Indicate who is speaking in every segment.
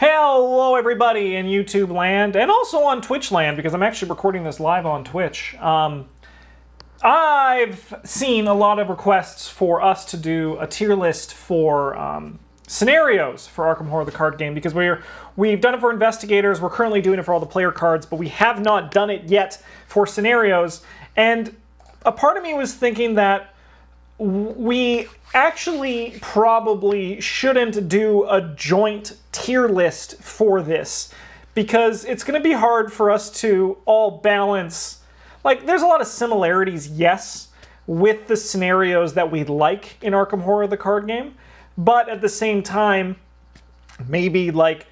Speaker 1: Hello everybody in YouTube land, and also on Twitch land, because I'm actually recording this live on Twitch. I've seen a lot of requests for us to do a tier list for scenarios for Arkham Horror the card game, because we've done it for investigators, we're currently doing it for all the player cards, but we have not done it yet for scenarios. And a part of me was thinking that we actually probably shouldn't do a joint tier list for this, because it's going to be hard for us to all balance. Like, there's a lot of similarities, yes, with the scenarios that we like in Arkham Horror the card game, but at the same time, maybe like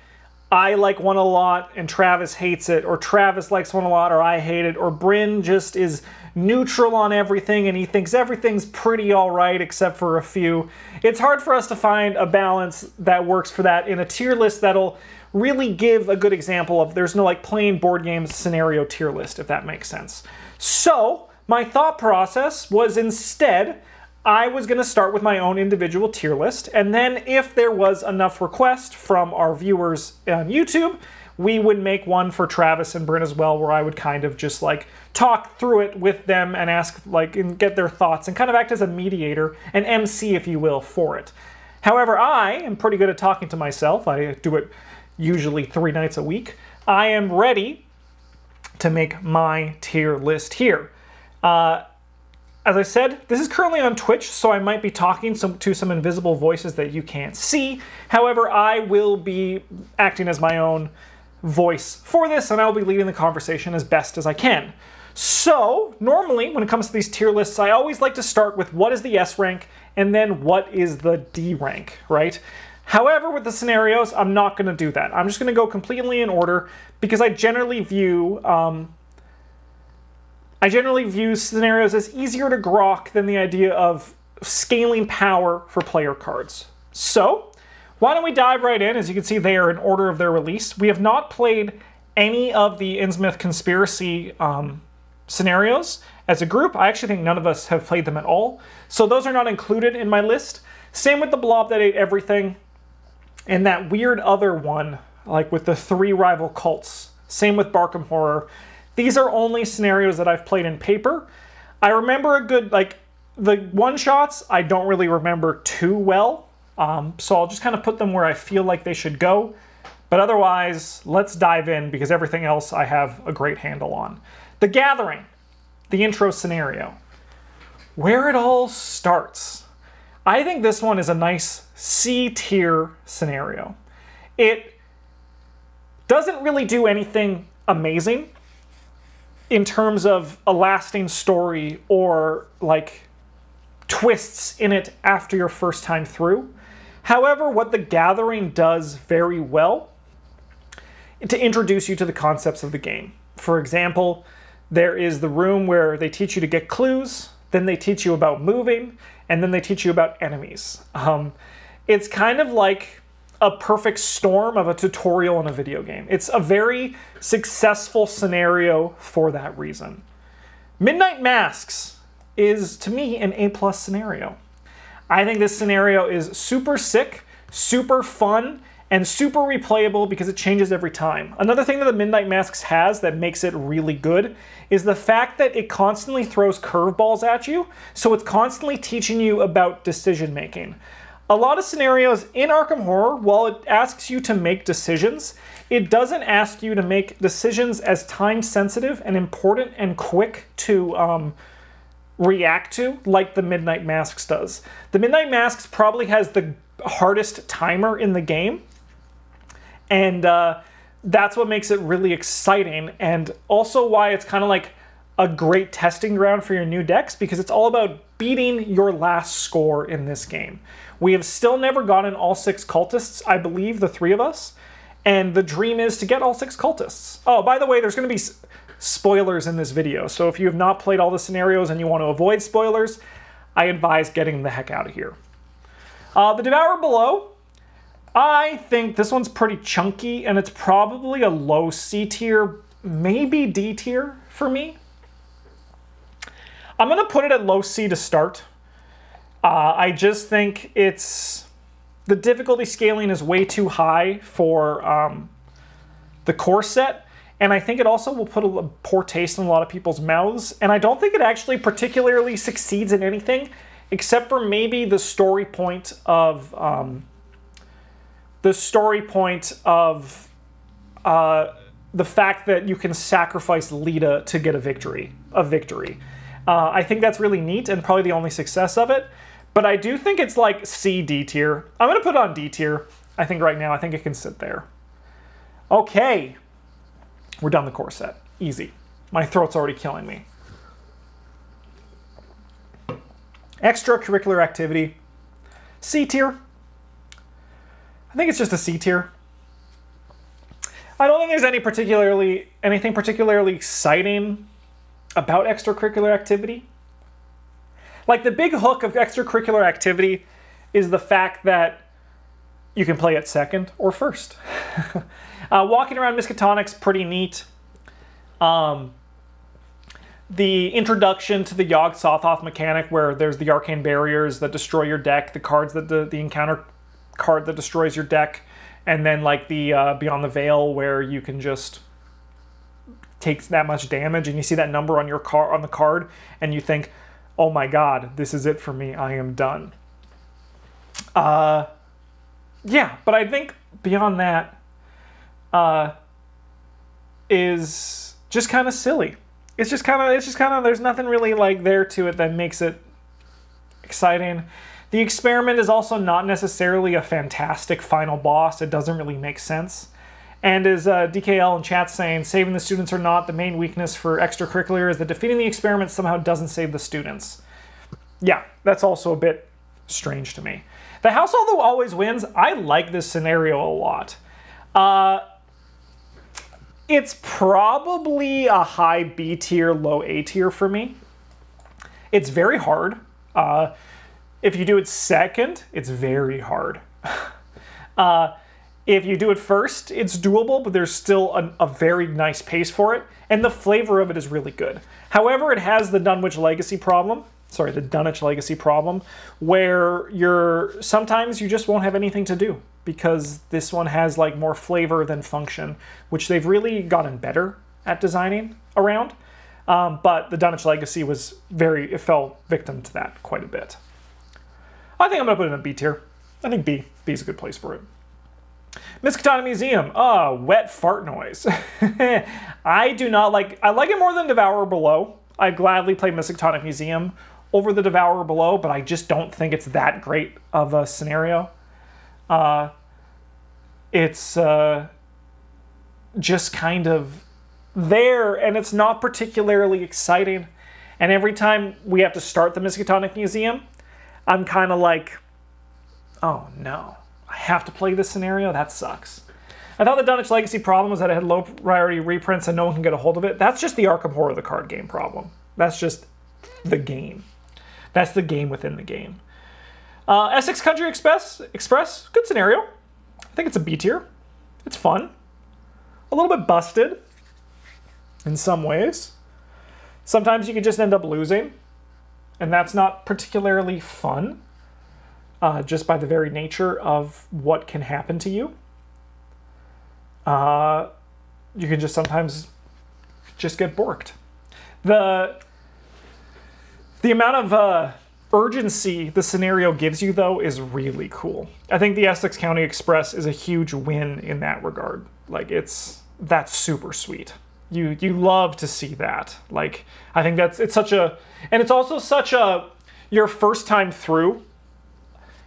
Speaker 1: I like one a lot and Travis hates it, or Travis likes one a lot or I hate it, or Bryn just is neutral on everything and he thinks everything's pretty alright except for a few. It's hard for us to find a balance that works for that in a tier list that'll really give a good example of there's no like plain board game scenario tier list, if that makes sense. So my thought process was, instead I was going to start with my own individual tier list, and then if there was enough request from our viewers on YouTube, we would make one for Travis and Bryn as well, where I would kind of just like talk through it with them and ask, like, and get their thoughts and kind of act as a mediator, an MC if you will, for it. However, I am pretty good at talking to myself. I do it usually 3 nights a week. I am ready to make my tier list here. As I said, this is currently on Twitch, so I might be talking to some invisible voices that you can't see. However, I will be acting as my own voice for this, and I'll be leading the conversation as best as I can. So, normally, when it comes to these tier lists, I always like to start with what is the S rank, and then what is the D rank, right? However, with the scenarios, I'm not going to do that. I'm just going to go completely in order, because I generally view scenarios as easier to grok than the idea of scaling power for player cards. So, why don't we dive right in? As you can see, they are in order of their release. We have not played any of the Innsmouth Conspiracy scenarios as a group. I actually think none of us have played them at all. So those are not included in my list. Same with the Blob That Ate Everything, and that weird other one, like with the 3 rival cults. Same with Arkham Horror. These are only scenarios that I've played in paper. I remember a good, like, the one-shots I don't really remember too well, so I'll just kind of put them where I feel like they should go. But otherwise, let's dive in, because everything else I have a great handle on. The Gathering, the intro scenario. Where it all starts. I think this one is a nice C-tier scenario. It doesn't really do anything amazing in terms of a lasting story or like twists in it after your first time through. However, what The Gathering does very well to introduce you to the concepts of the game. For example, there is the room where they teach you to get clues, then they teach you about moving, and then they teach you about enemies. It's kind of like a perfect storm of a tutorial in a video game. It's a very successful scenario for that reason. Midnight Masks is, to me, an A+ scenario. I think this scenario is super sick, super fun, and super replayable because it changes every time. Another thing that the Midnight Masks has that makes it really good is the fact that it constantly throws curveballs at you, so it's constantly teaching you about decision making. A lot of scenarios in Arkham Horror, while it asks you to make decisions, it doesn't ask you to make decisions as time sensitive and important and quick to react to like the Midnight Masks does. The Midnight Masks probably has the hardest timer in the game, and that's what makes it really exciting, and also why it's kind of like a great testing ground for your new decks, because it's all about beating your last score in this game. We have still never gotten all 6 cultists, I believe, the 3 of us, and the dream is to get all 6 cultists. Oh, by the way, there's going to be spoilers in this video, so if you have not played all the scenarios and you want to avoid spoilers, I advise getting the heck out of here. The Devourer Below, I think this one's pretty chunky, and it's probably a low C tier, maybe D tier for me. I'm going to put it at low C to start. I just think it's the difficulty scaling is way too high for the core set, and I think it also will put a poor taste in a lot of people's mouths, and I don't think it actually particularly succeeds in anything, except for maybe the story point of the fact that you can sacrifice Lita to get a victory. I think that's really neat and probably the only success of it. But I do think it's like C, D tier. I'm going to put it on D tier. I think right now, I think it can sit there. Okay. We're done the core set. Easy. My throat's already killing me. Extracurricular Activity. C tier. I think it's just a C tier. I don't think there's anything particularly exciting about Extracurricular Activity. Like, the big hook of Extracurricular Activity is the fact that you can play it second or first. Walking around Miskatonic's pretty neat. The introduction to the Yogg-Sothoth mechanic, where there's the arcane barriers that destroy your deck, the cards that the encounter card that destroys your deck, and then like the Beyond the Veil, where you can just take that much damage, and you see that number on your on the card, and you think, oh my god, this is it for me, I am done. Yeah, but I think beyond that is just kind of silly. It's just kind of, there's nothing really like there to it that makes it exciting. The experiment is also not necessarily a fantastic final boss. It doesn't really make sense. And as DKL in chat saying, saving the students or not, the main weakness for Extracurricular is that defeating the experiment somehow doesn't save the students. Yeah, that's also a bit strange to me. The house although always wins, I like this scenario a lot. It's probably a high B tier, low A tier for me. It's very hard. If you do it second, it's very hard. If you do it first, it's doable, but there's still a very nice pace for it, and the flavor of it is really good. However, it has the Dunwich Legacy problem. Sorry, the Dunwich Legacy problem, where sometimes you just won't have anything to do, because this one has like more flavor than function, which they've really gotten better at designing around. But the Dunwich Legacy it fell victim to that quite a bit. I think I'm gonna put it in a B tier. I think B is a good place for it. Miskatonic Museum. Wet fart noise. I like it more than Devourer Below. I'd gladly play Miskatonic Museum over the Devourer Below, but I just don't think it's that great of a scenario. It's just kind of there, and it's not particularly exciting. And every time we have to start the Miskatonic Museum, I'm kind of like, oh no, I have to play this scenario? That sucks. I thought the Dunwich Legacy problem was that it had low priority reprints and no one can get a hold of it. That's just the Arkham Horror the card game problem. That's just the game. That's the game within the game. Essex Country Express, good scenario. I think it's a B tier. It's fun. A little bit busted in some ways. Sometimes you could just end up losing, and that's not particularly fun, just by the very nature of what can happen to you. You can just sometimes just get borked. The amount of urgency the scenario gives you, though, is really cool. I think the Essex County Express is a huge win in that regard. Like, that's super sweet. You love to see that. Like, I think it's also such a, your first time through,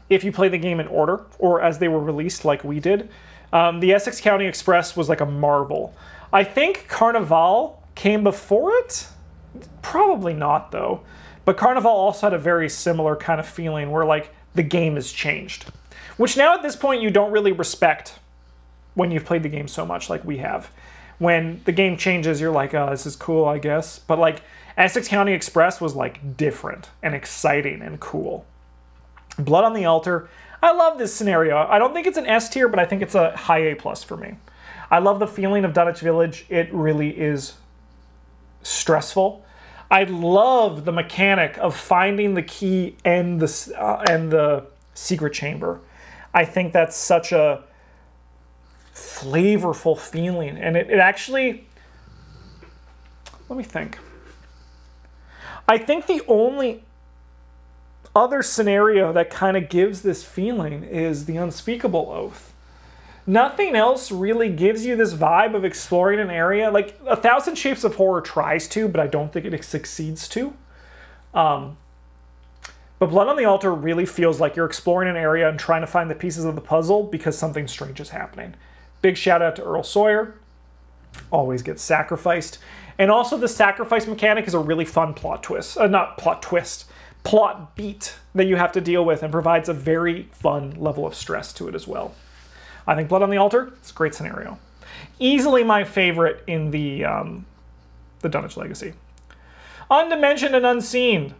Speaker 1: if you play the game in order, or as they were released like we did. The Essex County Express was like a marvel. I think Carnival came before it? Probably not, though. But Carnival also had a very similar kind of feeling where, like, the game has changed. Which now at this point you don't really respect when you've played the game so much like we have. When the game changes, you're like, oh, this is cool, I guess. But, like, Essex County Express was, like, different and exciting and cool. Blood on the Altar. I love this scenario. I don't think it's an S tier, but I think it's a high A+ for me. I love the feeling of Dunwich Village. It really is stressful. I love the mechanic of finding the key and the secret chamber. I think that's such a flavorful feeling. And it actually, let me think. I think the only other scenario that kind of gives this feeling is the Unspeakable Oath. Nothing else really gives you this vibe of exploring an area. Like, 1,000 Shapes of Horror tries to, but I don't think it succeeds to. But Blood on the Altar really feels like you're exploring an area and trying to find the pieces of the puzzle because something strange is happening. Big shout out to Earl Sawyer. Always gets sacrificed. And also the sacrifice mechanic is a really fun plot twist. Not plot twist. Plot beat that you have to deal with and provides a very fun level of stress to it as well. I think Blood on the Altar is a great scenario. Easily my favorite in the Dunnage Legacy. Undimensioned and Unseen.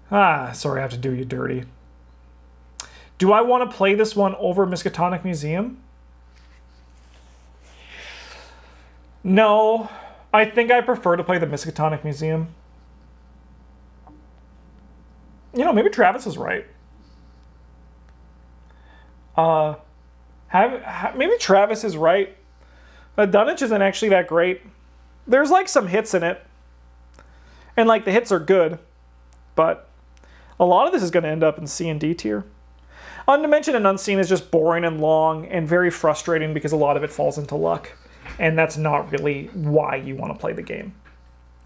Speaker 1: Sorry, I have to do you dirty. Do I want to play this one over Miskatonic Museum? No. I think I prefer to play the Miskatonic Museum. You know, maybe Travis is right. Maybe Travis is right. Dunnage isn't actually that great. There's like some hits in it. And like the hits are good. But a lot of this is going to end up in C and D tier. Undimensioned and Unseen is just boring and long and very frustrating because a lot of it falls into luck. And that's not really why you want to play the game.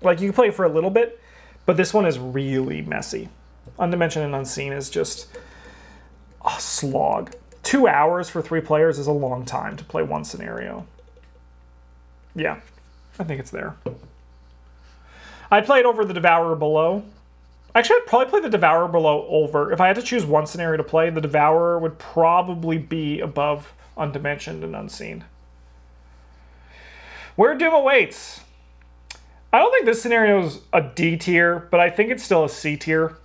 Speaker 1: Like, you can play it for a little bit, but this one is really messy. Undimensioned and Unseen is just a slog. 2 hours for 3 players is a long time to play one scenario. Yeah, I think it's there. I'd play it over the Devourer Below. Actually, I'd probably play the Devourer Below over. If I had to choose one scenario to play, the Devourer would probably be above Undimensioned and Unseen. Where Doom Awaits. I don't think this scenario is a D tier, but I think it's still a C tier.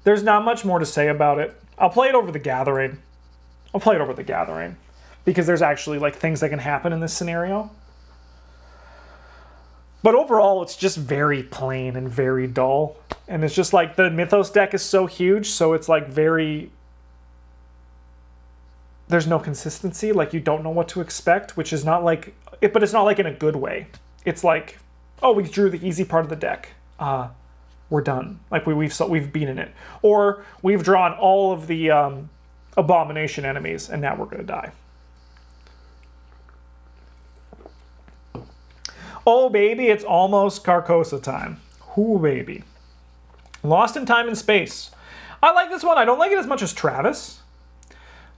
Speaker 1: There's not much more to say about it. I'll play it over the Gathering. I'll play it over the Gathering. Because there's actually like things that can happen in this scenario. But overall, it's just very plain and very dull. And it's just like the Mythos deck is so huge, so it's like very... There's no consistency, like you don't know what to expect, which is not like... But it's not like in a good way. It's like, oh, we drew the easy part of the deck. We're done. Like we've beaten it. Or we've drawn all of the Abomination enemies, and now we're going to die. Oh, baby, it's almost Carcosa time. Ooh, baby. Lost in Time and Space. I like this one. I don't like it as much as Travis.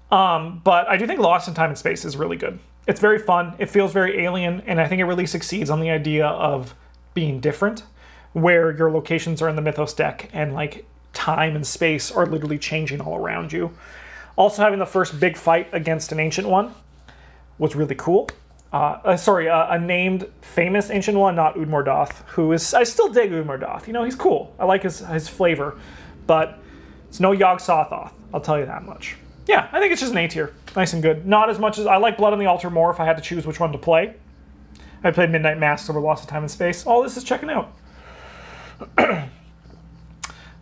Speaker 1: But I do think Lost in Time and Space is really good. It's very fun. It feels very alien, and I think it really succeeds on the idea of being different, where your locations are in the Mythos deck, and like time and space are literally changing all around you. Also, having the first big fight against an Ancient One was really cool. A named famous Ancient One, not Udmordoth, who is... I still dig Udmordoth. You know, he's cool. I like his flavor. But it's no Yog-Sothoth, I'll tell you that much. Yeah, I think it's just an A tier. Nice and good. Not as much as... I like Blood on the Altar more if I had to choose which one to play. I played Midnight Mask over Lost in Time and Space. All this is checking out.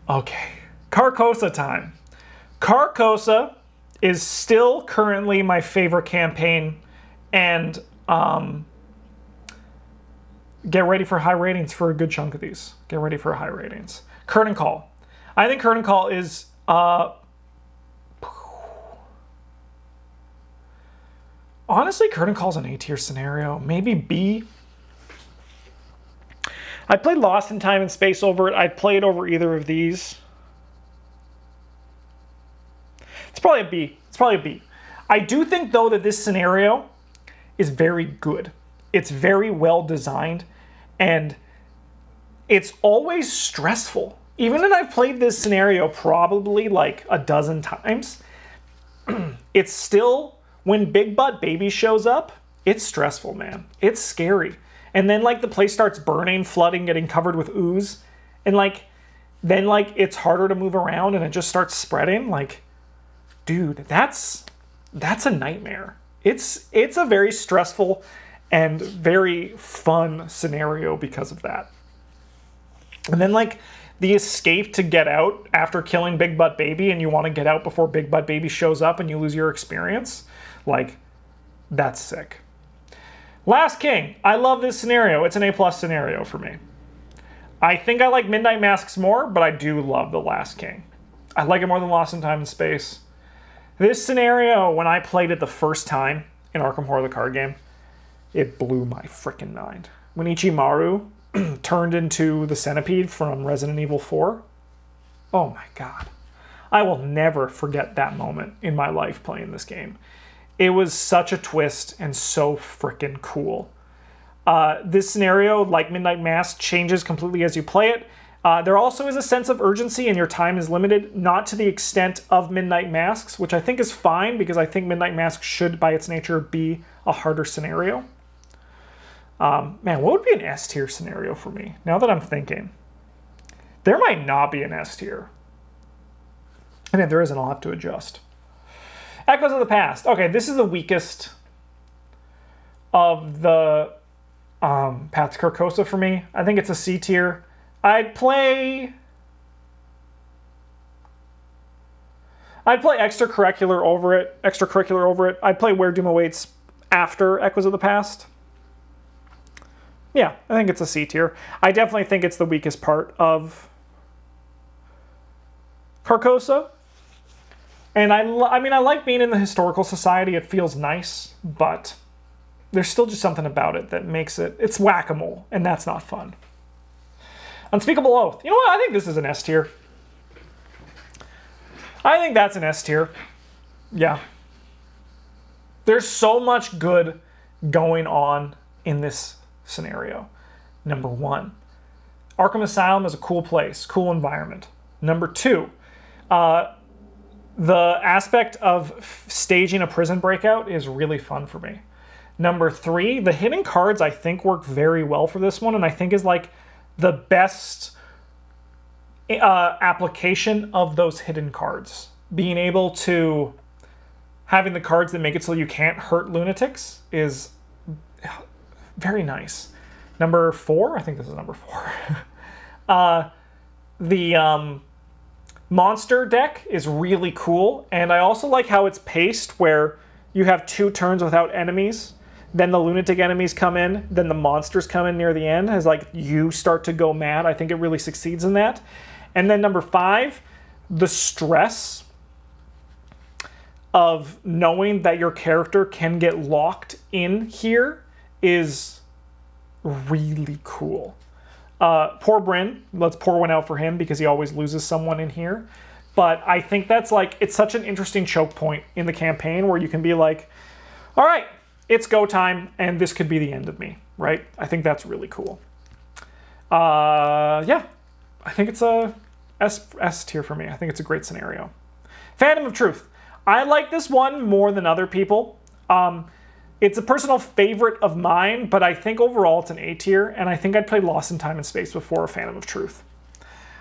Speaker 1: Okay. Carcosa time. Carcosa is still currently my favorite campaign, and get ready for high ratings for a good chunk of these. Get ready for high ratings. Curtain Call. I think Curtain Call is honestly, Curtain Call's an A tier scenario. Maybe B. I played Lost in Time and Space over it. I'd play it over either of these. It's probably a B. It's probably a B. I do think, though, that this scenario is very good. It's very well designed, and it's always stressful. Even when I've played this scenario probably like a dozen times, it's still, when Big Butt Baby shows up, it's stressful, man. It's scary. And then like the place starts burning, flooding, getting covered with ooze, and like then like it's harder to move around and it just starts spreading. Like, dude, that's a nightmare. It's a very stressful and very fun scenario because of that. And then like the escape to get out after killing Big Butt Baby and you want to get out before Big Butt Baby shows up and you lose your experience. Like, that's sick. Last King. I love this scenario. It's an A+ scenario for me. I think I like Midnight Masks more, but I do love The Last King. I like it more than Lost in Time and Space. This scenario, when I played it the first time in Arkham Horror the card game, it blew my freaking mind. When Ichimaru turned into the centipede from Resident Evil 4, oh my god. I will never forget that moment in my life playing this game. It was such a twist and so freaking cool. This scenario, like Midnight Mask, changes completely as you play it. There also is a sense of urgency and your time is limited, not to the extent of Midnight Masks, which I think is fine because I think Midnight Mask should, by its nature, be a harder scenario. Man, what would be an S tier scenario for me? Now that I'm thinking. There might not be an S tier. And if there isn't, I'll have to adjust. Echoes of the Past. Okay, this is the weakest of the Path to Carcosa for me. I think it's a C tier. I'd play Extracurricular over it. I'd play Where Doom Awaits after Echoes of the Past. Yeah, I think it's a C tier. I definitely think it's the weakest part of Carcosa. And I mean, I like being in the Historical Society. It feels nice, but there's still just something about it that makes it... It's whack-a-mole, and that's not fun. Unspeakable Oath. You know what? I think this is an S tier. I think that's an S tier. Yeah. There's so much good going on in this scenario. Number 1, Arkham Asylum is a cool place, cool environment. Number 2, the aspect of staging a prison breakout is really fun for me. Number 3, the hidden cards I think work very well for this one, and I think is like the best application of those hidden cards. Being able to... Having the cards that make it so you can't hurt lunatics is very nice. Number 4? I think this is number 4. The monster deck is really cool, and I also like how it's paced where you have 2 turns without enemies, then the lunatic enemies come in, then the monsters come in near the end as like you start to go mad. I think it really succeeds in that. And then number 5, the stress of knowing that your character can get locked in here is really cool. Poor Bryn, let's pour one out for him because he always loses someone in here. But I think that's like, it's such an interesting choke point in the campaign where you can be like, all right, it's go time, and this could be the end of me, right? I think that's really cool. Yeah, I think it's a S tier for me. I think it's a great scenario. Fandom of Truth. I like this one more than other people. It's a personal favorite of mine, but I think overall it's an A tier, and I think I'd play Lost in Time and Space before Fandom of Truth.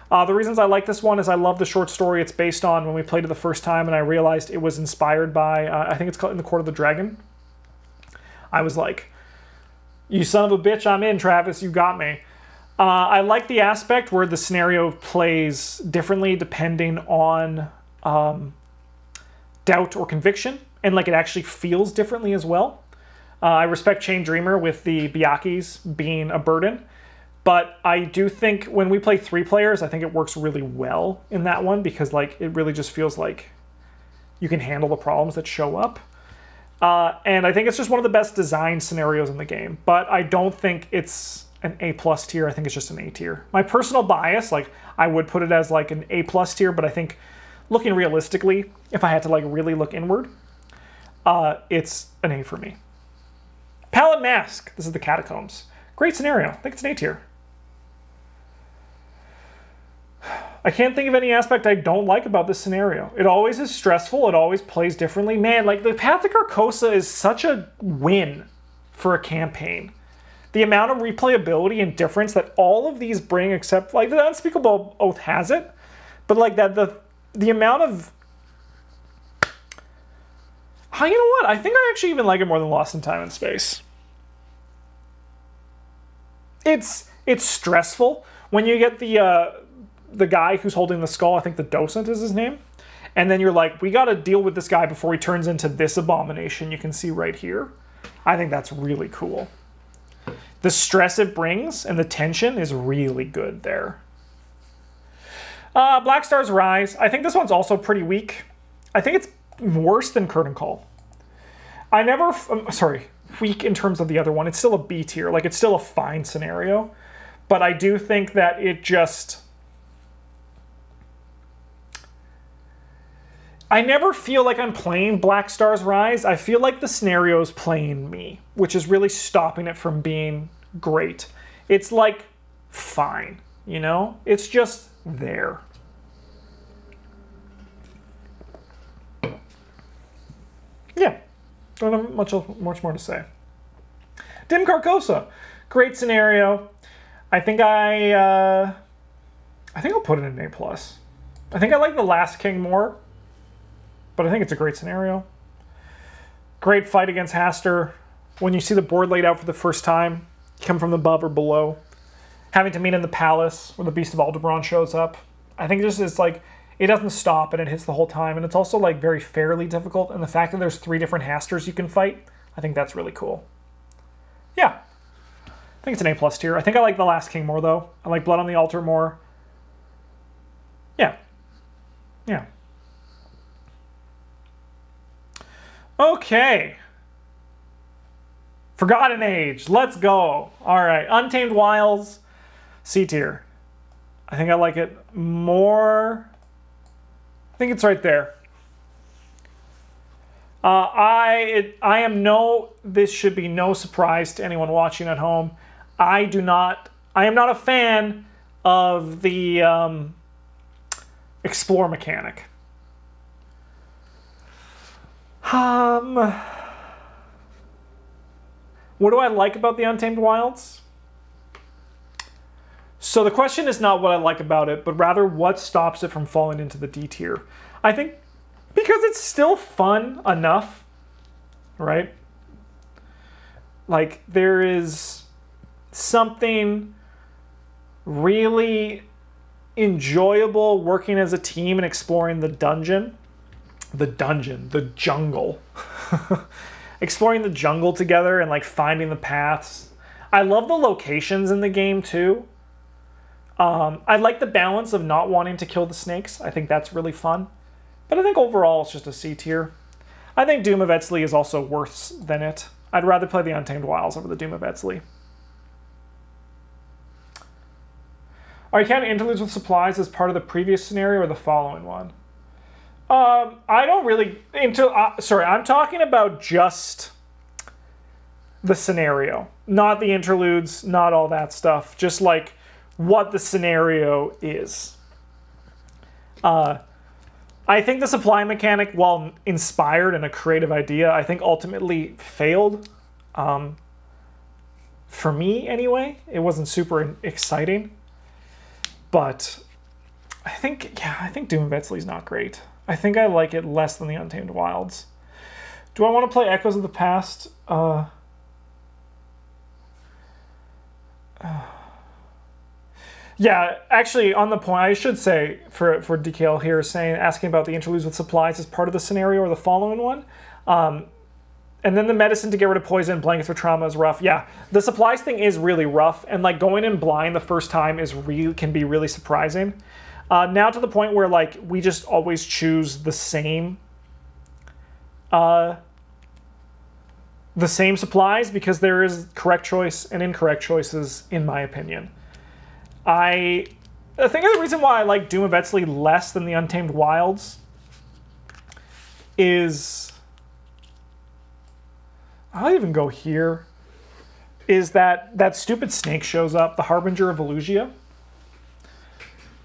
Speaker 1: The reasons I like this one is I love the short story it's based on. When we played it the first time and I realized it was inspired by, I think it's called In the Court of the Dragon. I was like, you son of a bitch, I'm in, Travis, you got me. I like the aspect where the scenario plays differently depending on doubt or conviction, and like it actually feels differently as well. I respect Chain Dreamer with the Byakis being a burden, but I do think when we play 3 players, I think it works really well in that one because like it really just feels like you can handle the problems that show up. And I think it's just one of the best designed scenarios in the game, but I don't think it's an A+ tier. I think it's just an A tier. My personal bias, like I would put it as like an A+ tier, but I think looking realistically, if I had to like really look inward, it's an A for me. Palette Mask. This is the Catacombs. Great scenario. I think it's an A tier. I can't think of any aspect I don't like about this scenario. It always is stressful. It always plays differently. Man, like the Path to Carcosa is such a win for a campaign. The amount of replayability and difference that all of these bring, except like the Unspeakable Oath has it, but like that the amount of... Oh, you know what? I think I actually even like it more than Lost in Time and Space. It's stressful when you get the the guy who's holding the skull, I think the docent is his name. And then you're like, we got to deal with this guy before he turns into this abomination you can see right here. I think that's really cool. The stress it brings and the tension is really good there. Black Star's Rise. I think this one's also pretty weak. I think it's worse than Curtain Call. Weak in terms of the other one. It's still a B tier. Like, it's still a fine scenario. But I do think that it just... I never feel like I'm playing Black Star's Rise. I feel like the scenario is playing me, which is really stopping it from being great. It's like, fine, you know? It's just there. Yeah, don't have much more to say. Dim Carcosa, great scenario. I think I'll put it in A+. I think I like The Last King more, but I think it's a great scenario. Great fight against Haster. When you see the board laid out for the first time, you come from above or below. Having to meet in the palace where the Beast of Aldebaran shows up. I think just it's like, it doesn't stop and it hits the whole time. And it's also like very fairly difficult. And the fact that there's 3 different Hasters you can fight, I think that's really cool. Yeah. I think it's an A+ tier. I think I like The Last King more though. I like Blood on the Altar more. Yeah. Yeah. Okay. Forgotten Age. Let's go. All right. Untamed Wilds. C tier. I think I like it more. I think it's right there. This should be no surprise to anyone watching at home. I am not a fan of the explore mechanic. What do I like about the Untamed Wilds? So the question is not what I like about it, but rather what stops it from falling into the D tier. I think because it's still fun enough, right? Like, there is something really enjoyable working as a team and exploring the jungle. Exploring the jungle together and like finding the paths. I love the locations in the game too. I like the balance of not wanting to kill the snakes. I think that's really fun. But I think overall it's just a C tier. I think Doom of Etzli is also worse than it. I'd rather play the Untamed Wilds over the Doom of Etzli. Are you counting interludes with supplies as part of the previous scenario or the following one? I don't really... I'm talking about just the scenario. Not the interludes, not all that stuff. Just like what the scenario is. I think the supply mechanic, while inspired and a creative idea, I think ultimately failed. For me, anyway. It wasn't super exciting. But I think Doom of Etzli is not great. I think I like it less than the Untamed Wilds. Do I want to play Echoes of the Past? Yeah, actually, on the point, I should say, for DKL here, asking about the interludes with supplies as part of the scenario or the following one. And then the medicine to get rid of poison, blankets for trauma is rough. Yeah, the supplies thing is really rough, and like going in blind the first time can be really surprising. Now to the point where like we just always choose the same supplies because there is correct choice and incorrect choices, in my opinion. I think the reason why I like Doom of Etzli less than the Untamed Wilds is, I'll even go here, is that stupid snake shows up, the Harbinger of Elusia.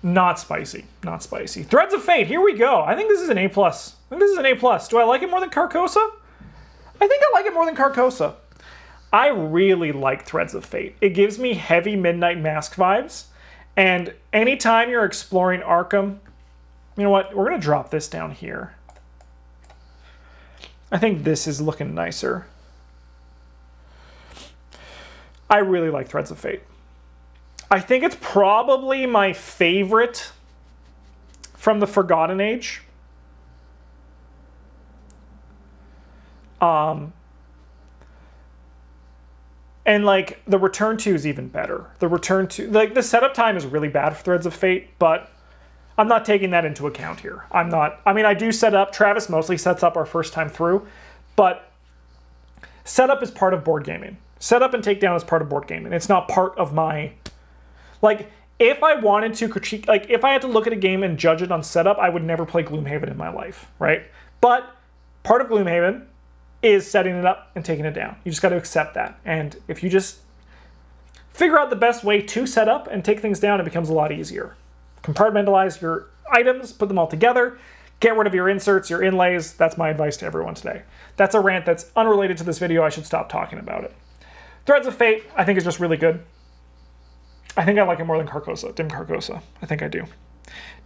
Speaker 1: Not spicy. Not spicy. Threads of Fate, here we go. I think this is an A+. Do I like it more than Carcosa? I think I like it more than Carcosa. I really like Threads of Fate. It gives me heavy Midnight Mask vibes. And anytime you're exploring Arkham, you know what? We're going to drop this down here. I think this is looking nicer. I really like Threads of Fate. I think it's probably my favorite from the Forgotten Age. And, like, the Return to is even better. The Return to... Like, the setup time is really bad for Threads of Fate, but I'm not taking that into account here. I'm not... I mean, I do set up... Travis mostly sets up our first time through, but setup is part of board gaming. Setup and takedown is part of board gaming. It's not part of my... Like, if I wanted to critique... Like, if I had to look at a game and judge it on setup, I would never play Gloomhaven in my life, right? But part of Gloomhaven is setting it up and taking it down. You just got to accept that. And if you just figure out the best way to set up and take things down, it becomes a lot easier. Compartmentalize your items, put them all together, get rid of your inserts, your inlays. That's my advice to everyone today. That's a rant that's unrelated to this video. I should stop talking about it. Threads of Fate, I think, is just really good. I think I like it more than Carcosa, Dim Carcosa. I think I do.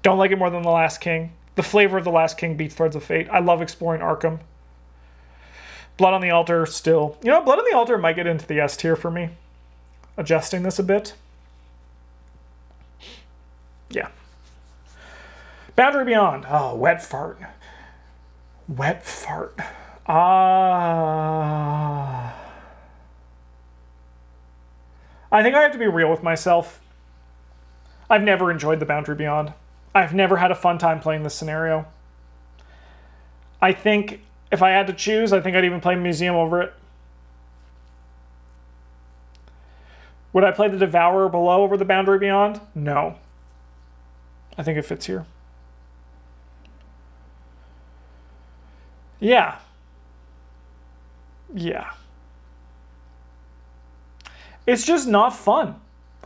Speaker 1: Don't like it more than The Last King. The flavor of The Last King beats Threads of Fate. I love exploring Arkham. Blood on the Altar, still. You know, Blood on the Altar might get into the S tier for me. Adjusting this a bit. Yeah. Boundary Beyond. Oh, Wet Fart. Wet Fart. I think I have to be real with myself. I've never enjoyed the Boundary Beyond. I've never had a fun time playing this scenario. I think if I had to choose, I think I'd even play Museum over it. Would I play the Devourer Below over the Boundary Beyond? No. I think it fits here. Yeah. Yeah. It's just not fun.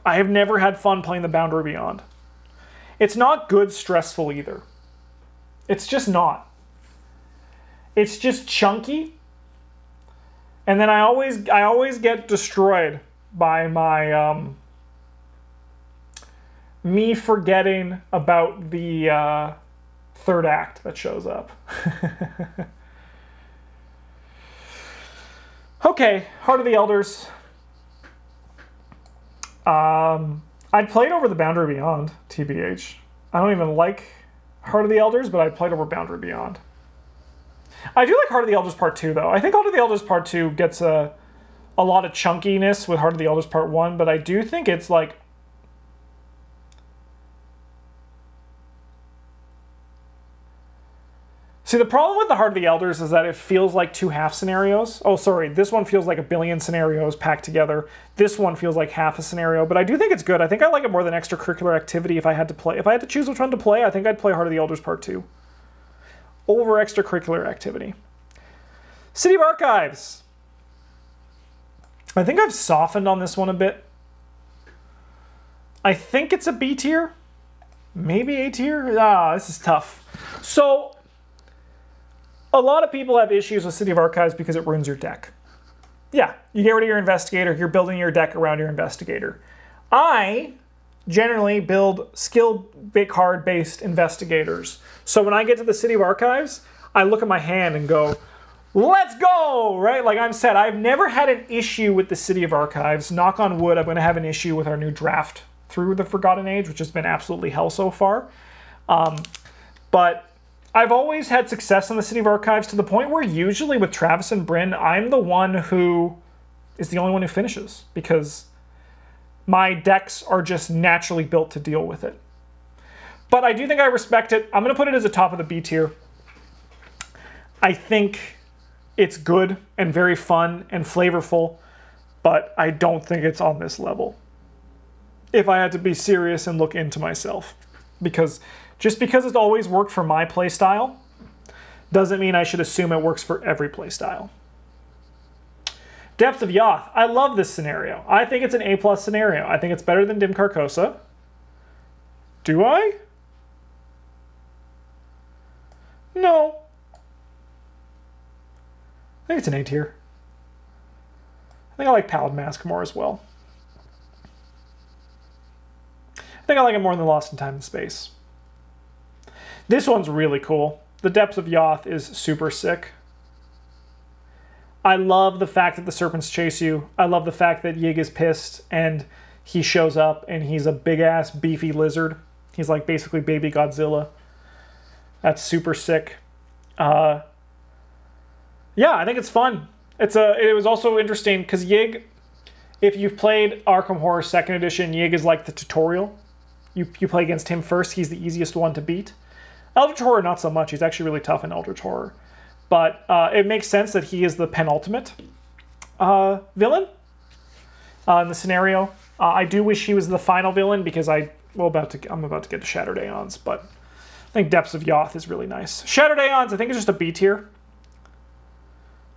Speaker 1: I have never had fun playing the Boundary Beyond. It's not good stressful either. It's just not. It's just chunky. And then I always get destroyed by my me forgetting about the third act that shows up. Okay, Heart of the Elders. I'd played over the Boundary Beyond, TBH. I don't even like Heart of the Elders, but I played over Boundary Beyond. I do like Heart of the Elders Part 2, though. I think Heart of the Elders Part 2 gets a lot of chunkiness with Heart of the Elders Part 1, but I do think it's like... See, the problem with the Heart of the Elders is that it feels like two half scenarios. Oh, sorry, this one feels like a billion scenarios packed together. This one feels like half a scenario, but I do think it's good. I think I like it more than Extracurricular Activity if I had to play. If I had to choose which one to play, I think I'd play Heart of the Elders Part 2 over Extracurricular Activity. City of Archives. I think I've softened on this one a bit. I think it's a B tier. Maybe A tier? Ah, this is tough. So... a lot of people have issues with City of Archives because it ruins your deck. Yeah, you get rid of your investigator, you're building your deck around your investigator. I generally build skill card-based investigators. So when I get to the City of Archives, I look at my hand and go, let's go, right? Like I'm said, I've never had an issue with the City of Archives. Knock on wood, I'm going to have an issue with our new draft through the Forgotten Age, which has been absolutely hell so far. But I've always had success in the City of Archives to the point where usually with Travis and Bryn, I'm the one who is the only one who finishes because my decks are just naturally built to deal with it. But I do think I respect it. I'm going to put it as a top of the B tier. I think it's good and very fun and flavorful, but I don't think it's on this level. If I had to be serious and look into myself. Just because it's always worked for my playstyle doesn't mean I should assume it works for every playstyle. Depth of Yoth. I love this scenario. I think it's an A+ scenario. I think it's better than Dim Carcosa. Do I? No. I think it's an A tier. I think I like Pallid Mask more as well. I think I like it more than Lost in Time and Space. This one's really cool. The Depths of Yoth is super sick. I love the fact that the serpents chase you. I love the fact that Yig is pissed and he shows up and he's a big-ass, beefy lizard. He's like basically baby Godzilla. That's super sick. Yeah, I think it's fun. It was also interesting because Yig, if you've played Arkham Horror 2nd Edition, Yig is like the tutorial. You play against him first. He's the easiest one to beat. Eldritch Horror, not so much. He's actually really tough in Eldritch Horror. But it makes sense that he is the penultimate villain in the scenario. I do wish he was the final villain because I'm about to get to Shattered Aeons, but I think Depths of Yoth is really nice. Shattered Aeons, I think, is just a B tier.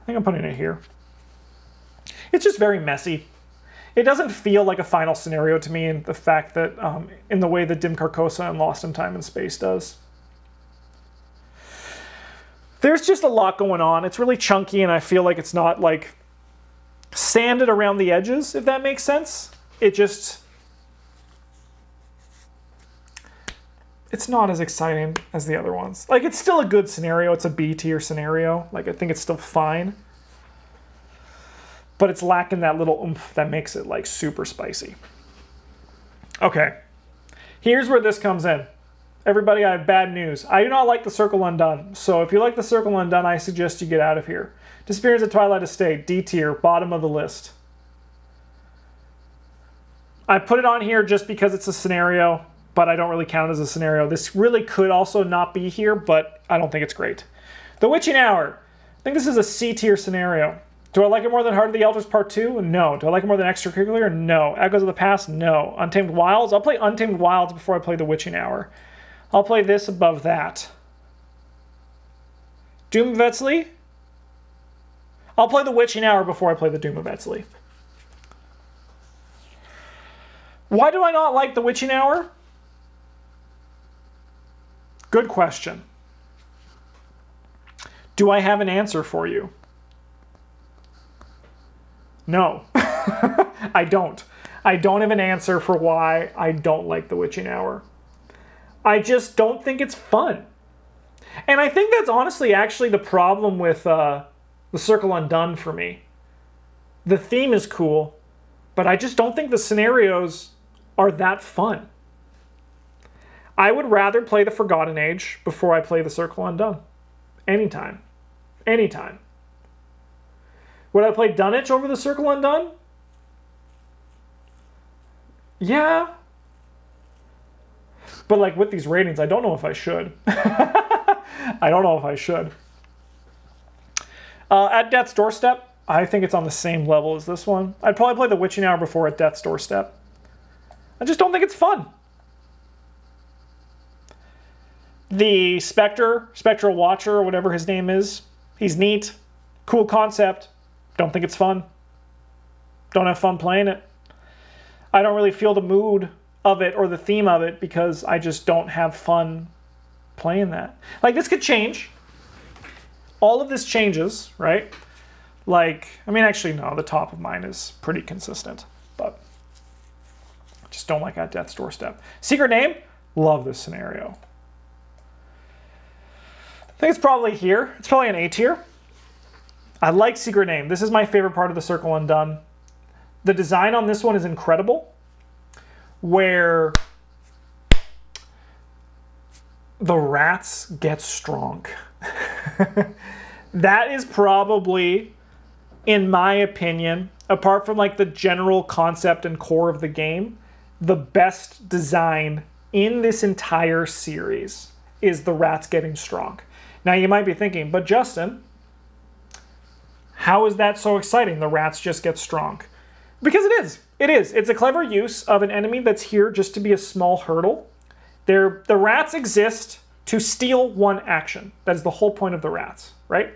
Speaker 1: I think I'm putting it here. It's just very messy. It doesn't feel like a final scenario to me in the fact that, in the way that Dim Carcosa and Lost in Time and Space does. There's just a lot going on. It's really chunky, and I feel like it's not, like, sanded around the edges, if that makes sense. It's not as exciting as the other ones. Like, it's still a good scenario. It's a B tier scenario. Like, I think it's still fine. But it's lacking that little oomph that makes it, like, super spicy. Okay. Here's where this comes in. Everybody, I have bad news. I do not like the Circle Undone. So if you like the Circle Undone, I suggest you get out of here. Disappearance at Twilight Estate, D tier, bottom of the list. I put it on here just because it's a scenario, but I don't really count it as a scenario. This really could also not be here, but I don't think it's great. The Witching Hour. I think this is a C tier scenario. Do I like it more than Heart of the Elders Part 2? No. Do I like it more than Extracurricular? No. Echoes of the Past? No. Untamed Wilds? I'll play Untamed Wilds before I play The Witching Hour. I'll play this above that. Doom of Etzli? I'll play The Witching Hour before I play the Doom of Etzli. Why do I not like The Witching Hour? Good question. Do I have an answer for you? No. I don't. I don't have an answer for why I don't like The Witching Hour. I just don't think it's fun. And I think that's honestly actually the problem with The Circle Undone for me. The theme is cool, but I just don't think the scenarios are that fun. I would rather play the Forgotten Age before I play the Circle Undone. Anytime. Anytime. Would I play Dunwich over the Circle Undone? Yeah. But like with these ratings, I don't know if I should. I don't know if I should. At Death's Doorstep, I think it's on the same level as this one. I'd probably play The Witching Hour before At Death's Doorstep. I just don't think it's fun. The Spectral Watcher, or whatever his name is, he's neat. Cool concept. Don't think it's fun. Don't have fun playing it. I don't really feel the mood of it or the theme of it because I just don't have fun playing that. Like, this could change. All of this changes, right? Like, I mean, actually, no, the top of mine is pretty consistent, but I just don't like At Death's Doorstep. Secret Name, love this scenario. I think it's probably here. It's probably an A tier. I like Secret Name. This is my favorite part of the Circle Undone. The design on this one is incredible, where the rats get strong. That is probably, in my opinion, apart from like the general concept and core of the game, the best design in this entire series is the rats getting strong. Now you might be thinking, but Justin, how is that so exciting? The rats just get strong. Because it is. It is. It's a clever use of an enemy that's here just to be a small hurdle. The rats exist to steal one action. That is the whole point of the rats, right?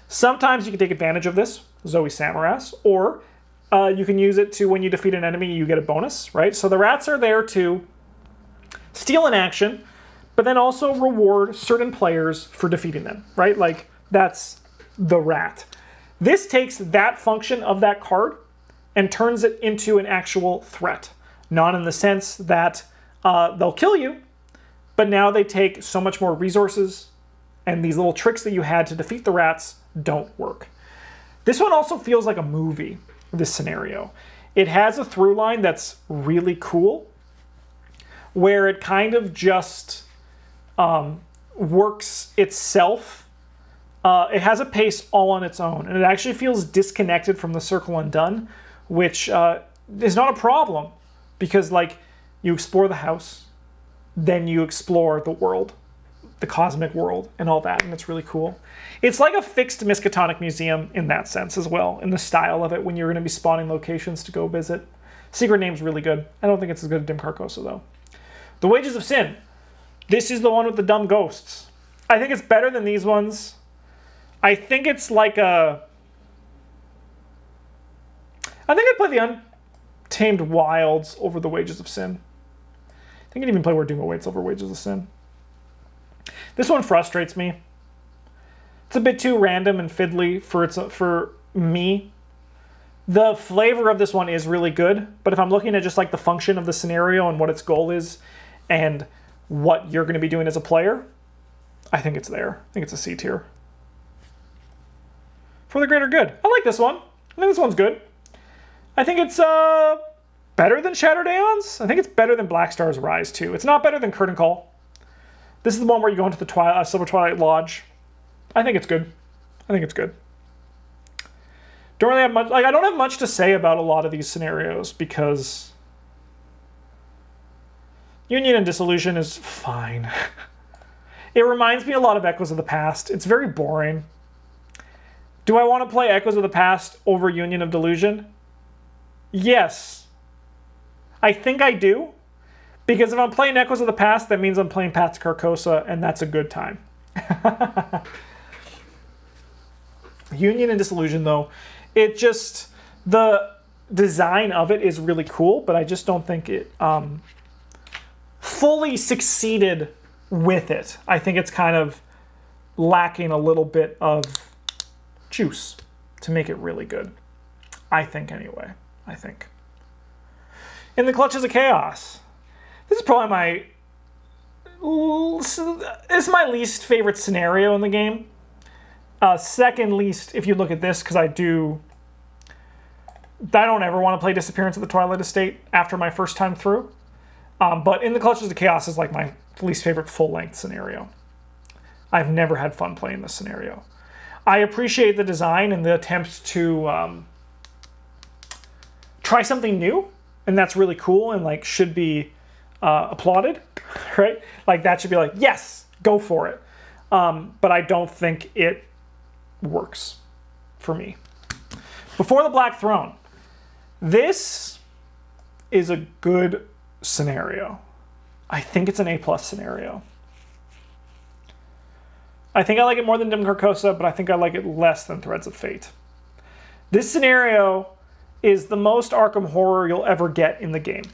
Speaker 1: Sometimes you can take advantage of this, Zoe Samaras, or you can use it to, when you defeat an enemy, you get a bonus, right? So the rats are there to steal an action, but then also reward certain players for defeating them, right? Like, that's the rat. This takes that function of that card and turns it into an actual threat. Not in the sense that they'll kill you, but now they take so much more resources, and these little tricks that you had to defeat the rats don't work. This one also feels like a movie, this scenario. It has a through line that's really cool, where it kind of just works itself. It has a pace all on its own, and it actually feels disconnected from the Circle Undone, which is not a problem, because like you explore the house, then you explore the world, the cosmic world, and all that, and it's really cool. It's like a fixed Miskatonic museum in that sense as well, in the style of it, when you're going to be spawning locations to go visit. Secret Name's really good. I don't think it's as good as Dim Carcosa, though. The Wages of Sin. This is the one with the dumb ghosts. I think it's better than these ones. I think it's like a... I think I'd play the Untamed Wilds over the Wages of Sin. I think I'd even play Where Doom Awaits over Wages of Sin. This one frustrates me. It's a bit too random and fiddly for me. The flavor of this one is really good, but if I'm looking at just like the function of the scenario and what its goal is and what you're going to be doing as a player, I think it's there. I think it's a C tier. For the greater good. I like this one. I think this one's good. I think it's better than Shattered Aeons. I think it's better than Black Star's Rise too. It's not better than Curtain Call. This is the one where you go into the Silver Twilight Lodge. I think it's good. I think it's good. Don't really have much, like I don't have much to say about a lot of these scenarios because Union and Dissolution is fine. It reminds me a lot of Echoes of the Past. It's very boring. Do I want to play Echoes of the Past over Union of Delusion? Yes. I think I do. Because if I'm playing Echoes of the Past, that means I'm playing Path to Carcosa, and that's a good time. Union and Dissolution, though, it just... the design of it is really cool, but I just don't think it fully succeeded with it. I think it's kind of lacking a little bit of juice to make it really good. I think, anyway. I think. In the Clutches of Chaos. This is probably it's my least favorite scenario in the game. Second least, if you look at this, because I don't ever want to play Disappearance of the Twilight Estate after my first time through. But In the Clutches of Chaos is like my least favorite full-length scenario. I've never had fun playing this scenario. I appreciate the design and the attempt to try something new, and that's really cool and like should be applauded, right? Like that should be like, yes, go for it. But I don't think it works for me. Before the Black Throne. This is a good scenario. I think it's an A+ scenario. I think I like it more than Dim Carcosa, but I think I like it less than Threads of Fate. This scenario is the most Arkham horror you'll ever get in the game.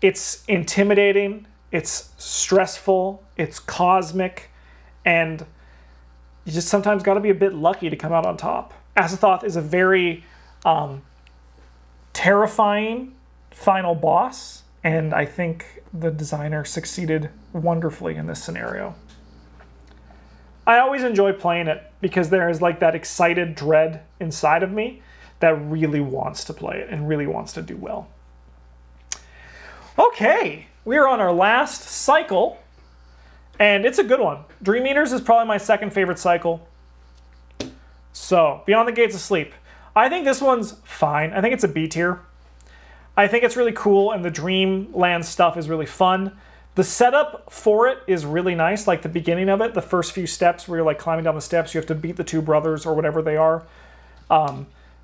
Speaker 1: It's intimidating, it's stressful, it's cosmic, and you just sometimes got to be a bit lucky to come out on top. Azathoth is a very terrifying final boss, and I think the designer succeeded wonderfully in this scenario. I always enjoy playing it because there is like that excited dread inside of me that really wants to play it and really wants to do well. Okay, we are on our last cycle, and it's a good one. Dream Eaters is probably my second favorite cycle. So, Beyond the Gates of Sleep. I think this one's fine. I think it's a B tier. I think it's really cool, and the Dreamland stuff is really fun. The setup for it is really nice, like the beginning of it, the first few steps where you're like climbing down the steps, you have to beat the two brothers or whatever they are.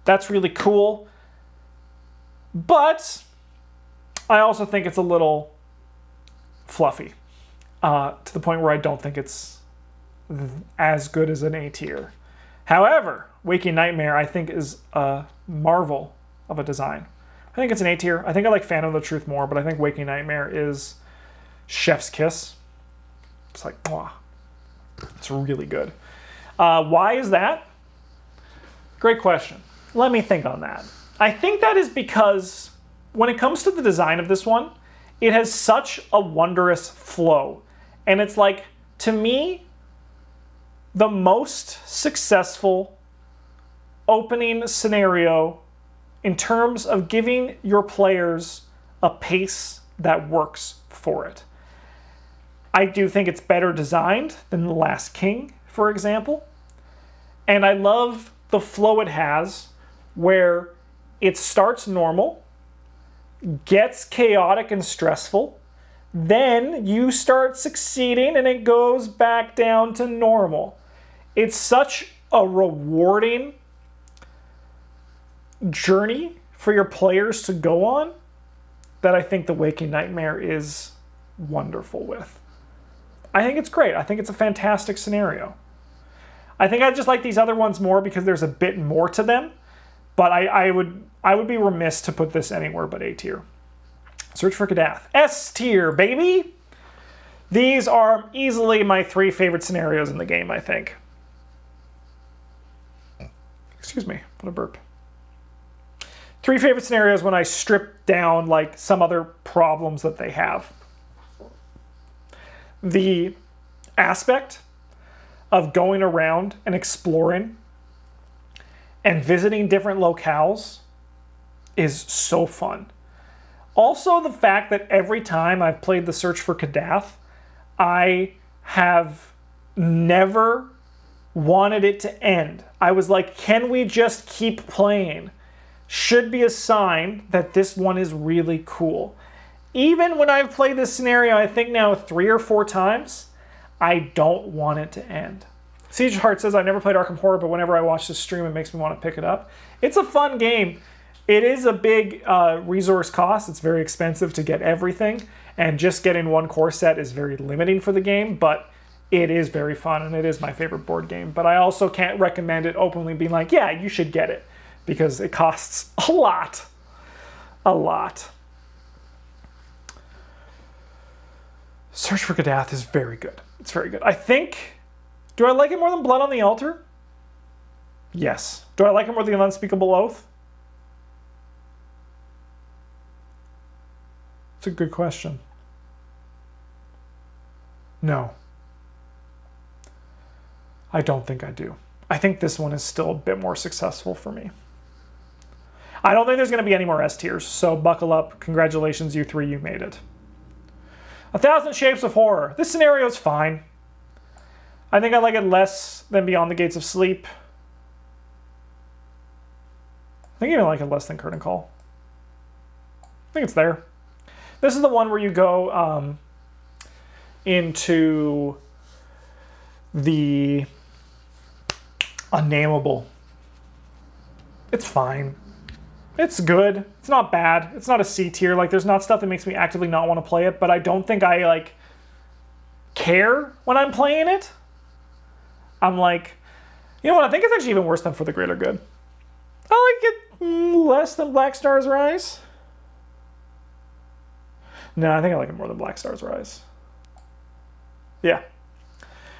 Speaker 1: That's really cool. But I also think it's a little fluffy to the point where I don't think it's as good as an A tier. However, Waking Nightmare I think is a marvel of a design. I think it's an A tier. I think I like Phantom of the Truth more, but I think Waking Nightmare is chef's kiss. It's like, wow, it's really good. Why is that? Great question. Let me think on that. I think that is because when it comes to the design of this one, it has such a wondrous flow. And it's like, to me, the most successful opening scenario in terms of giving your players a pace that works for it. I do think it's better designed than The Last King, for example. And I love the flow it has, where it starts normal, gets chaotic and stressful, then you start succeeding and it goes back down to normal. It's such a rewarding journey for your players to go on that I think The Waking Nightmare is wonderful with. I think it's great. I think it's a fantastic scenario. I think I just like these other ones more because there's a bit more to them, but I would be remiss to put this anywhere but A tier. Search for Kadath. S tier, baby! These are easily my 3 favorite scenarios in the game, I think. Excuse me, what a burp. 3 favorite scenarios when I strip down like some other problems that they have. The aspect of going around and exploring and visiting different locales is so fun. Also, the fact that every time I've played the Search for Kadath, I have never wanted it to end. I was like, can we just keep playing? Should be a sign that this one is really cool. Even when I've played this scenario, I think now 3 or 4 times, I don't want it to end. Siege Heart says, I never played Arkham Horror, but whenever I watch this stream, it makes me want to pick it up. It's a fun game. It is a big resource cost. It's very expensive to get everything, and just getting 1 core set is very limiting for the game, but it is very fun, and it is my favorite board game. But I also can't recommend it openly being like, yeah, you should get it, because it costs a lot. A lot. Search for Kadath is very good. It's very good. I think, do I like it more than Blood on the Altar? Yes. Do I like it more than Unspeakable Oath? It's a good question. No. I don't think I do. I think this one is still a bit more successful for me. I don't think there's going to be any more S tiers, so buckle up. Congratulations, you 3, you made it. 1,000 Shapes of Horror. This scenario is fine. I think I like it less than Beyond the Gates of Sleep. I think I even like it less than Curtain Call. I think it's there. This is the one where you go into the Unnameable. It's fine. It's good. It's not bad. It's not a C tier. Like, there's not stuff that makes me actively not want to play it, but I don't think I, like, care when I'm playing it. I'm like, you know what? I think it's actually even worse than For the Greater Good. I like it less than Black Stars Rise. No, I think I like it more than Black Stars Rise. Yeah.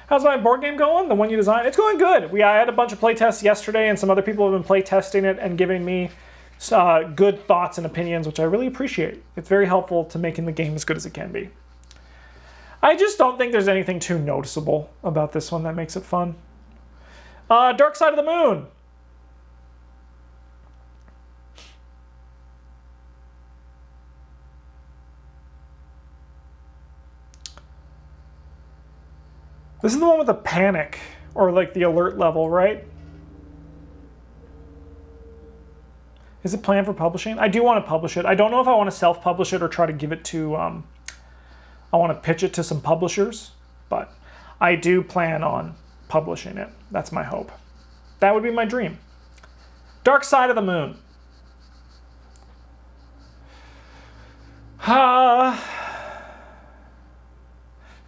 Speaker 1: How's my board game going? The one you designed? It's going good. I had a bunch of playtests yesterday, and some other people have been playtesting it and giving me good thoughts and opinions, which I really appreciate. It's very helpful to making the game as good as it can be. I just don't think there's anything too noticeable about this one that makes it fun. Dark Side of the Moon. This is the one with the panic, or like the alert level, right? Is it planned for publishing? I do want to publish it. I don't know if I want to self-publish it or try to give it to, I want to pitch it to some publishers, but I do plan on publishing it. That's my hope. That would be my dream. Dark Side of the Moon.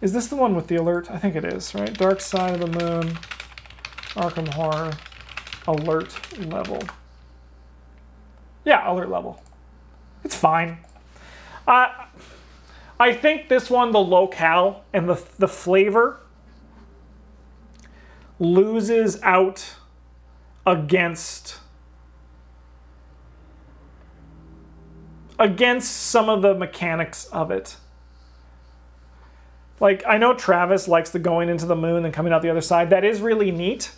Speaker 1: Is this the one with the alert? I think it is, right? Dark Side of the Moon, Arkham Horror, alert level. Yeah, alert level. It's fine. I think this one, the locale and the flavor, loses out against some of the mechanics of it. Like, I know Travis likes the going into the moon and coming out the other side. That is really neat.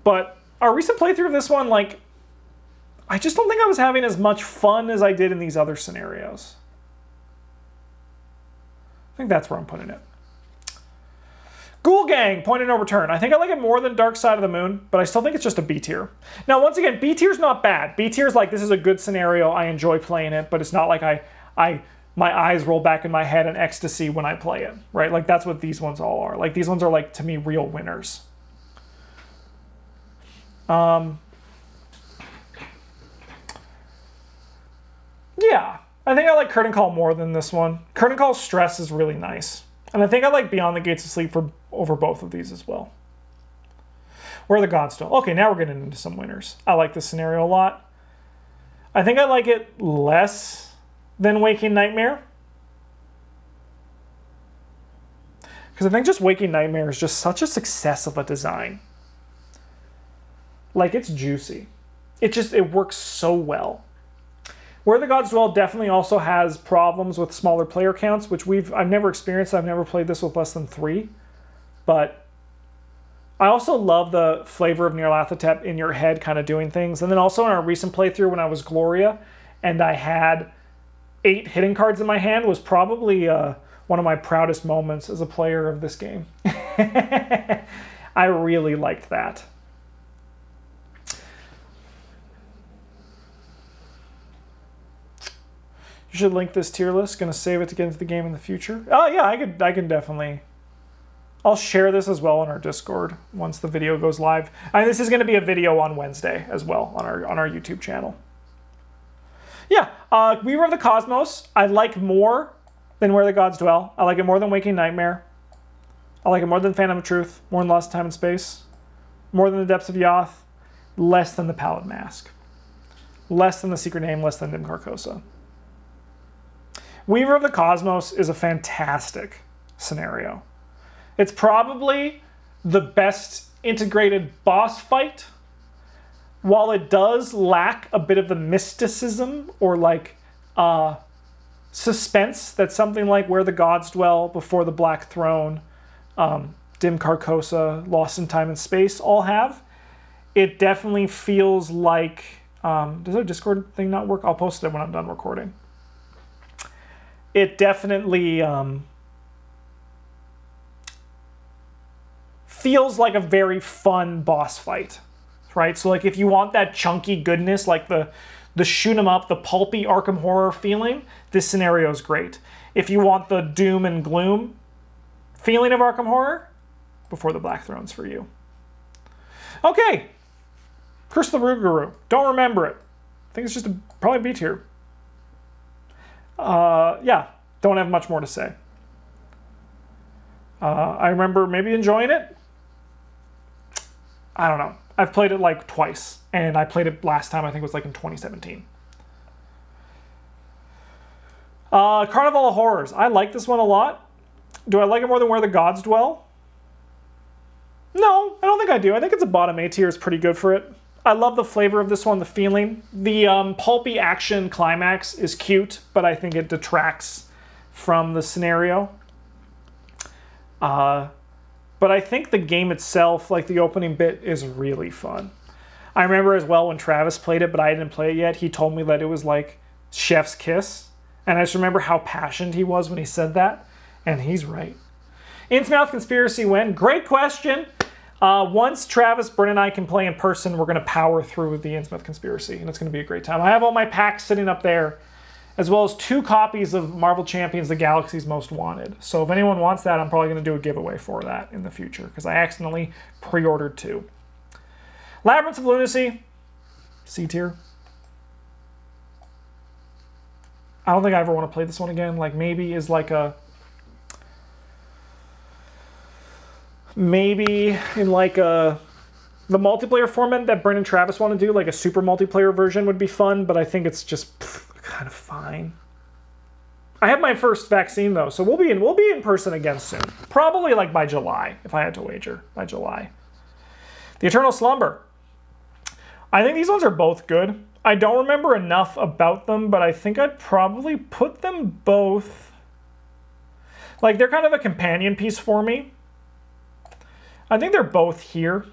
Speaker 1: But our recent playthrough of this one, like, I just don't think I was having as much fun as I did in these other scenarios. I think that's where I'm putting it. Ghoul Gang, point and no return. I think I like it more than Dark Side of the Moon, but I still think it's just a B tier. Now, once again, B tier's not bad. B tier's like, this is a good scenario. I enjoy playing it, but it's not like my eyes roll back in my head in ecstasy when I play it, right? Like, that's what these ones all are. Like, these ones are, like, to me, real winners. Yeah, I think I like Curtain Call more than this one. Curtain Call Stress is really nice. And I think I like Beyond the Gates of Sleep over both of these as well. Where are the Gods Dwell? Okay, now we're getting into some winners. I like this scenario a lot. I think I like it less than Waking Nightmare. Because I think just Waking Nightmare is just such a success of a design. Like, it's juicy. It works so well. Where the Gods Dwell definitely also has problems with smaller player counts, which I've never experienced. I've never played this with less than 3. But I also love the flavor of Nyarlathotep in your head kind of doing things. And then also in our recent playthrough when I was Gloria and I had 8 hitting cards in my hand was probably one of my proudest moments as a player of this game. I really liked that. You should link this tier list. Going to save it to get into the game in the future. Oh yeah, I can definitely. I'll share this as well on our Discord once the video goes live. This is going to be a video on Wednesday as well on our YouTube channel. Yeah, Weaver of the Cosmos I like more than Where the Gods Dwell. I like it more than Waking Nightmare. I like it more than Phantom of Truth, more than Lost Time and Space, more than the Depths of Yoth, less than the Pallid Mask, less than the Secret Name, less than Dim Carcosa. Weaver of the Cosmos is a fantastic scenario. It's probably the best integrated boss fight. While it does lack a bit of the mysticism or like suspense that something like Where the Gods Dwell, Before the Black Throne, Dim Carcosa, Lost in Time and Space all have, it definitely feels like... does our Discord thing not work? I'll post it when I'm done recording. It definitely feels like a very fun boss fight, right? So like if you want that chunky goodness, like the shoot 'em up, the pulpy Arkham Horror feeling, this scenario is great. If you want the doom and gloom feeling of Arkham Horror, Before the Black Throne's for you. Okay, Curse of the Root Guru. Don't remember it. I think it's just probably B tier. Yeah, don't have much more to say. I remember maybe enjoying it. I don't know. I've played it like twice, and I played it last time, I think it was like in 2017. Carnival Horrors. I like this one a lot. Do I like it more than Where the Gods Dwell? No, I don't think I do. I think it's a bottom A tier. It's pretty good for it. I love the flavor of this one, the feeling. The pulpy action climax is cute, but I think it detracts from the scenario. But I think the game itself, like the opening bit, is really fun. I remember as well when Travis played it, but I didn't play it yet, he told me that it was like chef's kiss. And I just remember how passionate he was when he said that. And he's right. Innsmouth Conspiracy win. Great question. Once Travis, Bryn, and I can play in person, we're going to power through the Innsmouth Conspiracy, and it's going to be a great time. I have all my packs sitting up there, as well as 2 copies of Marvel Champions, The Galaxy's Most Wanted. So if anyone wants that, I'm probably going to do a giveaway for that in the future, because I accidentally pre-ordered 2. Labyrinth of Lunacy, C tier. I don't think I ever want to play this one again. Like, maybe is like a... Maybe in like the multiplayer format that Bryn and Travis want to do, like a super multiplayer version would be fun, but I think it's just kind of fine. I have my first vaccine though, so we'll be in person again soon. Probably like by July, if I had to wager, by July. The Eternal Slumber. I think these ones are both good. I don't remember enough about them, but I think I'd probably put them both... Like, they're kind of a companion piece for me. I think they're both here.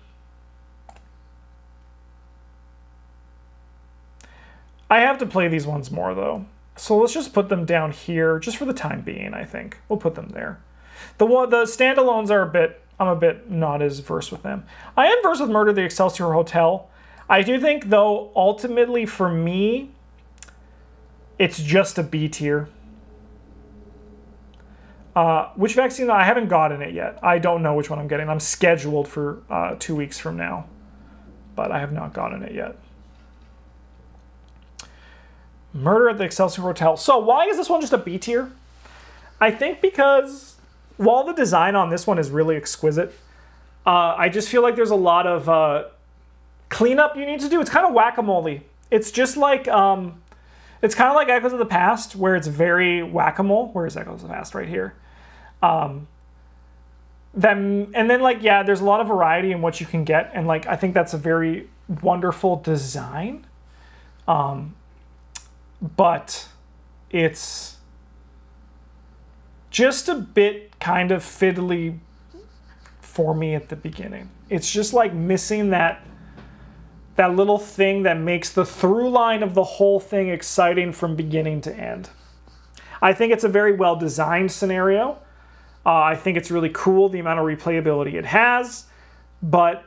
Speaker 1: I have to play these ones more, though. So let's just put them down here, just for the time being, I think. We'll put them there. The standalones are I'm a bit not as versed with them. I am versed with Murder at the Excelsior Hotel. I do think, though, ultimately for me, it's just a B tier. Which vaccine? I haven't gotten it yet. I don't know which one I'm getting. I'm scheduled for 2 weeks from now, but I have not gotten it yet. Murder at the Excelsior Hotel. So why is this one just a B tier? I think because while the design on this one is really exquisite, I just feel like there's a lot of cleanup you need to do. It's kind of whack-a-mole-y. It's just like, it's kind of like Echoes of the Past, where it's very whack-a-mole. Where is Echoes of the Past? Right here. And then, like, yeah, there's a lot of variety in what you can get, and, like, I think that's a very wonderful design. But it's just a bit kind of fiddly for me at the beginning. It's just like missing that little thing that makes the through line of the whole thing exciting from beginning to end. I think it's a very well designed scenario. I think it's really cool, the amount of replayability it has, but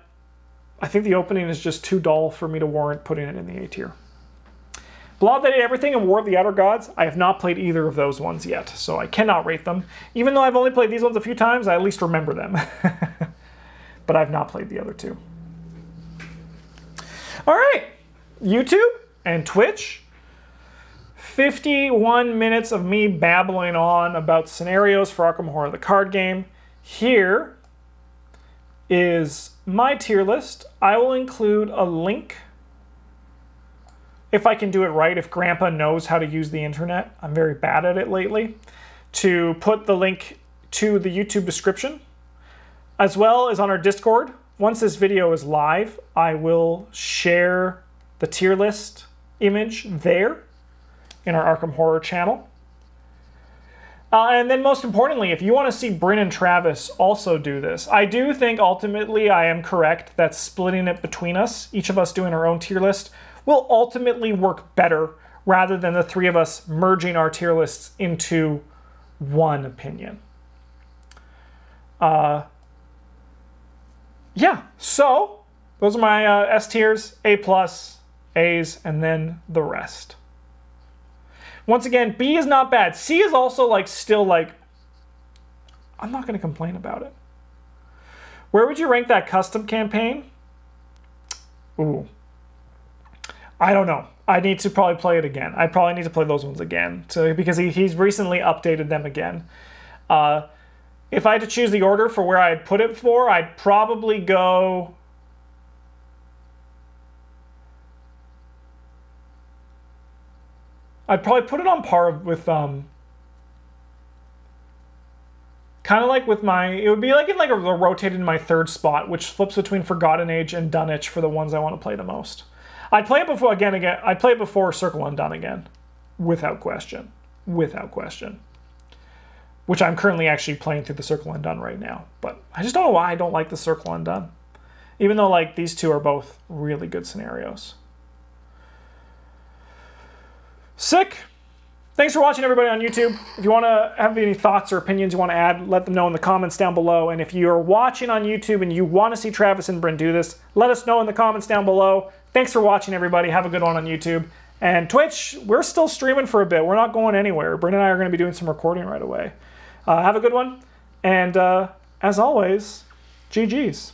Speaker 1: I think the opening is just too dull for me to warrant putting it in the A tier. Blood That Ate Everything and War of the Outer Gods, I have not played either of those ones yet, so I cannot rate them. Even though I've only played these ones a few times, I at least remember them. But I've not played the other two. All right, YouTube and Twitch. 51 minutes of me babbling on about scenarios for Arkham Horror, the card game. Here is my tier list. I will include a link, if I can do it right, if Grandpa knows how to use the internet. I'm very bad at it lately. To put the link to the YouTube description, as well as on our Discord. Once this video is live, I will share the tier list image there in our Arkham Horror channel. And then most importantly, if you want to see Bryn and Travis also do this, I do think ultimately I am correct that splitting it between us, each of us doing our own tier list, will ultimately work better rather than the three of us merging our tier lists into one opinion. Yeah, so those are my S tiers, A+, A's, and then the rest. Once again, B is not bad. C is also like still like, I'm not going to complain about it. Where would you rank that custom campaign? Ooh. I don't know. I need to probably play it again. I probably need to play those ones again because he's recently updated them again. If I had to choose the order for where I'd put it for, I'd probably go... I'd probably put it on par with... kind of like with my... It would be like in like a rotated in my third spot, which flips between Forgotten Age and Dunwich for the ones I want to play the most. I'd play it before again. I'd play it before Circle Undone again, without question, Which I'm currently actually playing through the Circle Undone right now, but I just don't know why I don't like the Circle Undone, even though like these two are both really good scenarios. Sick. Thanks for watching, everybody on YouTube. If you want to have any thoughts or opinions you want to add, let them know in the comments down below. And if you're watching on YouTube and you want to see Travis and Bryn do this, let us know in the comments down below. Thanks for watching, everybody. Have a good one on YouTube. And Twitch, we're still streaming for a bit. We're not going anywhere. Bryn and I are going to be doing some recording right away. Have a good one. And as always, GG's.